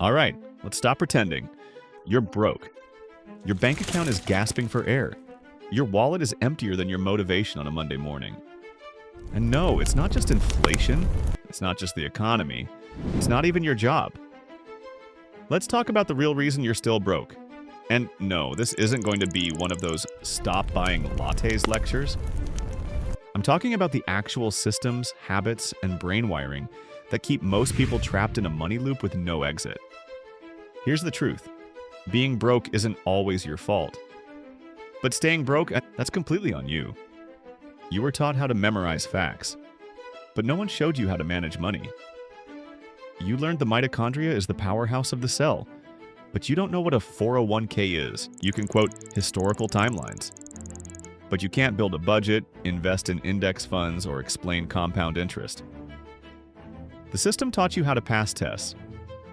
All right, let's stop pretending. You're broke. Your bank account is gasping for air. Your wallet is emptier than your motivation on a Monday morning. And no, it's not just inflation. It's not just the economy. It's not even your job. Let's talk about the real reason you're still broke. And no, this isn't going to be one of those stop buying lattes lectures. I'm talking about the actual systems, habits, and brain wiring that keep most people trapped in a money loop with no exit. Here's the truth. Being broke isn't always your fault. But staying broke, that's completely on you. You were taught how to memorize facts, but no one showed you how to manage money. You learned the mitochondria is the powerhouse of the cell, but you don't know what a 401k is. You can quote historical timelines, but you can't build a budget, invest in index funds, or explain compound interest. The system taught you how to pass tests,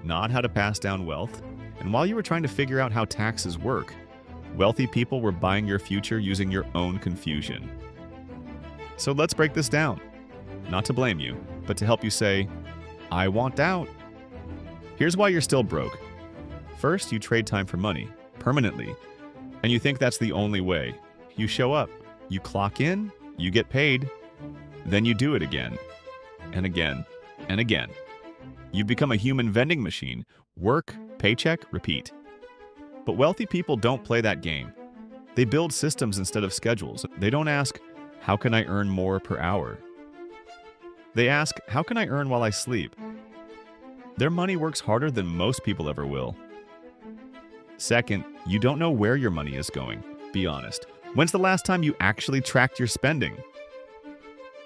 not how to pass down wealth, and while you were trying to figure out how taxes work, wealthy people were buying your future using your own confusion. So let's break this down. Not to blame you, but to help you say, I want out. Here's why you're still broke. First, you trade time for money, permanently, and you think that's the only way. You show up, you clock in, you get paid, then you do it again, and again, and again. You become a human vending machine. Work, paycheck, repeat. But wealthy people don't play that game. They build systems instead of schedules. They don't ask, how can I earn more per hour? They ask, how can I earn while I sleep? Their money works harder than most people ever will. Second, you don't know where your money is going. Be honest. When's the last time you actually tracked your spending?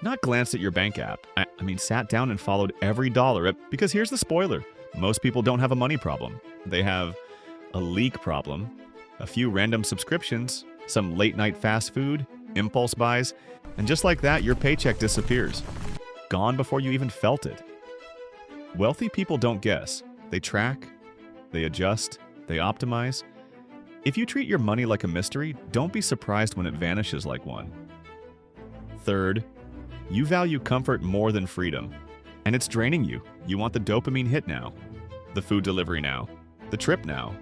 Not glanced at your bank app. I mean, sat down and followed every dollar. Because here's the spoiler. Most people don't have a money problem. They have a leak problem, a few random subscriptions, some late-night fast food, impulse buys, and just like that, your paycheck disappears. Gone before you even felt it. Wealthy people don't guess. They track, they adjust, they optimize. If you treat your money like a mystery, don't be surprised when it vanishes like one. Third, you value comfort more than freedom, and it's draining you. You want the dopamine hit now, the food delivery now, the trip now,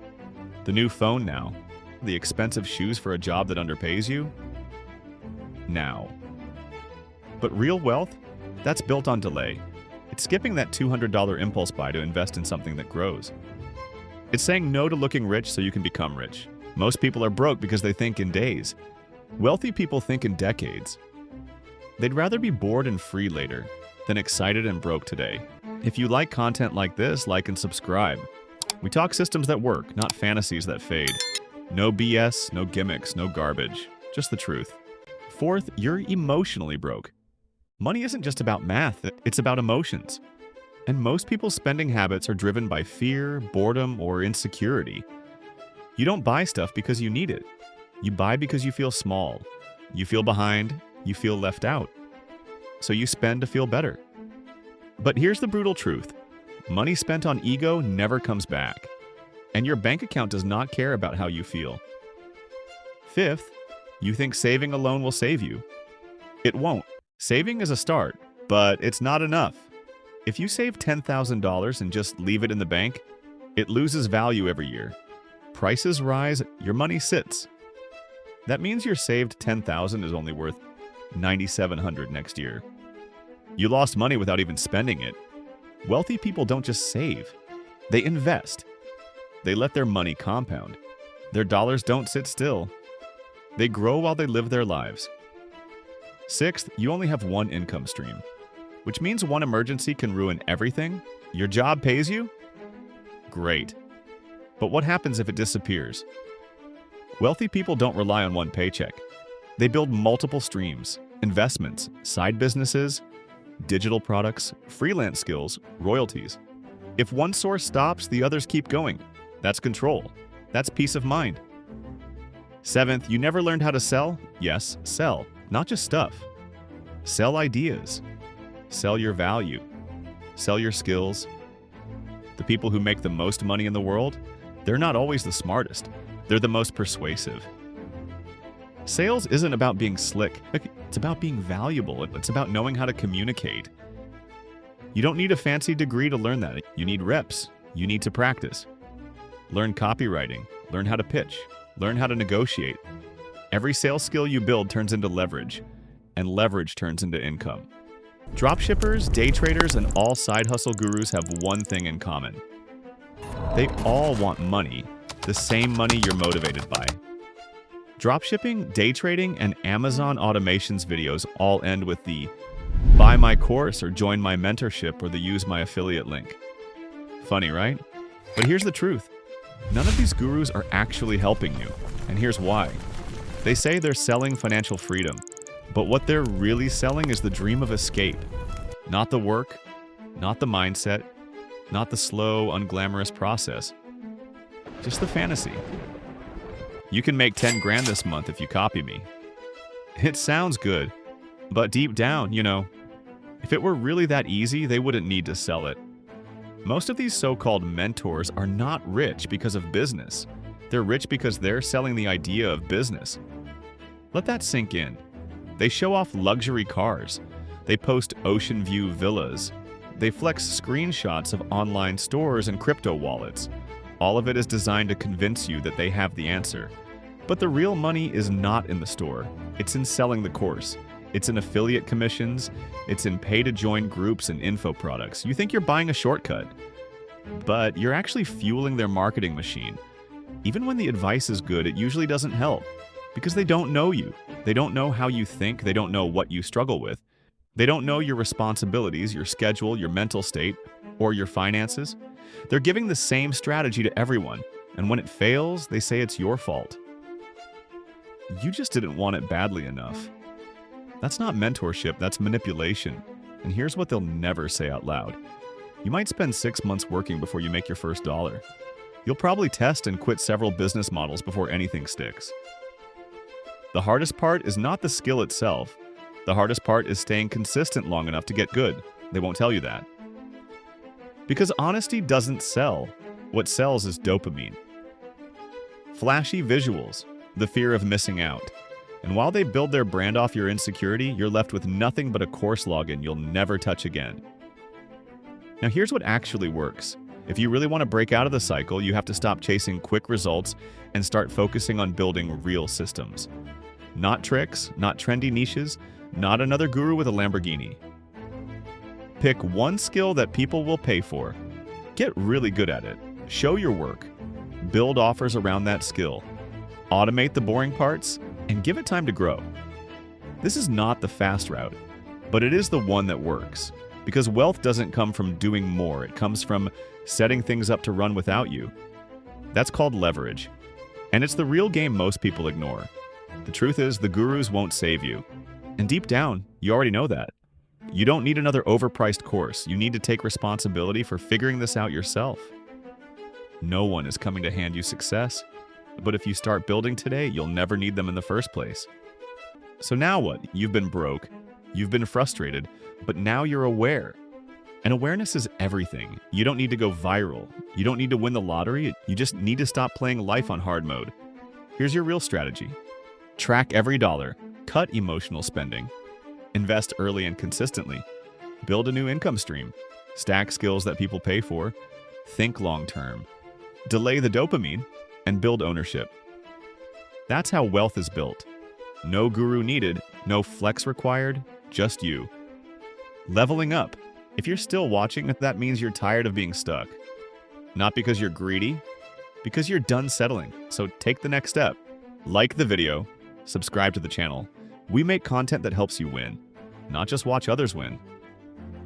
the new phone now, the expensive shoes for a job that underpays you now. But real wealth, that's built on delay. It's skipping that $200 impulse buy to invest in something that grows. It's saying no to looking rich so you can become rich. Most people are broke because they think in days. Wealthy people think in decades. They'd rather be bored and free later than excited and broke today. If you like content like this, like and subscribe. We talk systems that work, not fantasies that fade. No BS, no gimmicks, no garbage. Just the truth. Fourth, you're emotionally broke. Money isn't just about math, it's about emotions. And most people's spending habits are driven by fear, boredom, or insecurity. You don't buy stuff because you need it. You buy because you feel small. You feel behind. You feel left out. So you spend to feel better. But here's the brutal truth. Money spent on ego never comes back. And your bank account does not care about how you feel. Fifth, you think saving alone will save you. It won't. Saving is a start, but it's not enough. If you save $10,000 and just leave it in the bank, it loses value every year. Prices rise, your money sits. That means your saved $10,000 is only worth $9,700 next year. You lost money without even spending it. Wealthy people don't just save. They invest. They let their money compound. Their dollars don't sit still. They grow while they live their lives. Sixth, you only have one income stream, which means one emergency can ruin everything. Your job pays you? Great. But what happens if it disappears? Wealthy people don't rely on one paycheck. They build multiple streams, investments, side businesses, digital products, freelance skills, royalties. If one source stops, the others keep going. That's control. That's peace of mind. Seventh, you never learned how to sell? Yes, sell. Not just stuff. Sell ideas. Sell your value. Sell your skills. The people who make the most money in the world, they're not always the smartest. They're the most persuasive. Sales isn't about being slick. It's about being valuable. It's about knowing how to communicate. You don't need a fancy degree to learn that. You need reps. You need to practice. Learn copywriting, learn how to pitch, learn how to negotiate. Every sales skill you build turns into leverage, and leverage turns into income. Dropshippers, day traders, and all side hustle gurus have one thing in common. They all want money, the same money you're motivated by. Dropshipping, day trading, and Amazon automations videos all end with the buy my course or join my mentorship or the use my affiliate link. Funny, right? But here's the truth. None of these gurus are actually helping you, and here's why. They say they're selling financial freedom, but what they're really selling is the dream of escape. Not the work, not the mindset, not the slow, unglamorous process. Just the fantasy. You can make 10 grand this month if you copy me. It sounds good, but deep down, if it were really that easy, they wouldn't need to sell it. Most of these so-called mentors are not rich because of business. They're rich because they're selling the idea of business. Let that sink in. They show off luxury cars. They post ocean view villas. They flex screenshots of online stores and crypto wallets. All of it is designed to convince you that they have the answer. But the real money is not in the store. It's in selling the course. It's in affiliate commissions. It's in pay-to-join groups and info products. You think you're buying a shortcut, but you're actually fueling their marketing machine. Even when the advice is good, it usually doesn't help because they don't know you. They don't know how you think. They don't know what you struggle with. They don't know your responsibilities, your schedule, your mental state, or your finances. They're giving the same strategy to everyone, and when it fails, they say it's your fault. You just didn't want it badly enough. That's not mentorship, that's manipulation. And here's what they'll never say out loud. You might spend 6 months working before you make your first dollar. You'll probably test and quit several business models before anything sticks. The hardest part is not the skill itself. The hardest part is staying consistent long enough to get good. They won't tell you that. Because honesty doesn't sell. What sells is dopamine. Flashy visuals, the fear of missing out. And while they build their brand off your insecurity, you're left with nothing but a course login you'll never touch again. Now here's what actually works. If you really want to break out of the cycle, you have to stop chasing quick results and start focusing on building real systems. Not tricks, not trendy niches, not another guru with a Lamborghini. Pick one skill that people will pay for. Get really good at it. Show your work. Build offers around that skill. Automate the boring parts and give it time to grow. This is not the fast route, but it is the one that works. Because wealth doesn't come from doing more, it comes from setting things up to run without you. That's called leverage. And it's the real game most people ignore. The truth is, the gurus won't save you. And deep down, you already know that. You don't need another overpriced course. You need to take responsibility for figuring this out yourself. No one is coming to hand you success. But if you start building today, you'll never need them in the first place. So now what? You've been broke. You've been frustrated. But now you're aware. And awareness is everything. You don't need to go viral. You don't need to win the lottery. You just need to stop playing life on hard mode. Here's your real strategy. Track every dollar. Cut emotional spending. Invest early and consistently. Build a new income stream. Stack skills that people pay for. Think long term. Delay the dopamine and build ownership. That's how wealth is built. No guru needed, no flex required, just you. Leveling up. If you're still watching, that means you're tired of being stuck. Not because you're greedy, because you're done settling. So take the next step. Like the video, subscribe to the channel. We make content that helps you win, not just watch others win.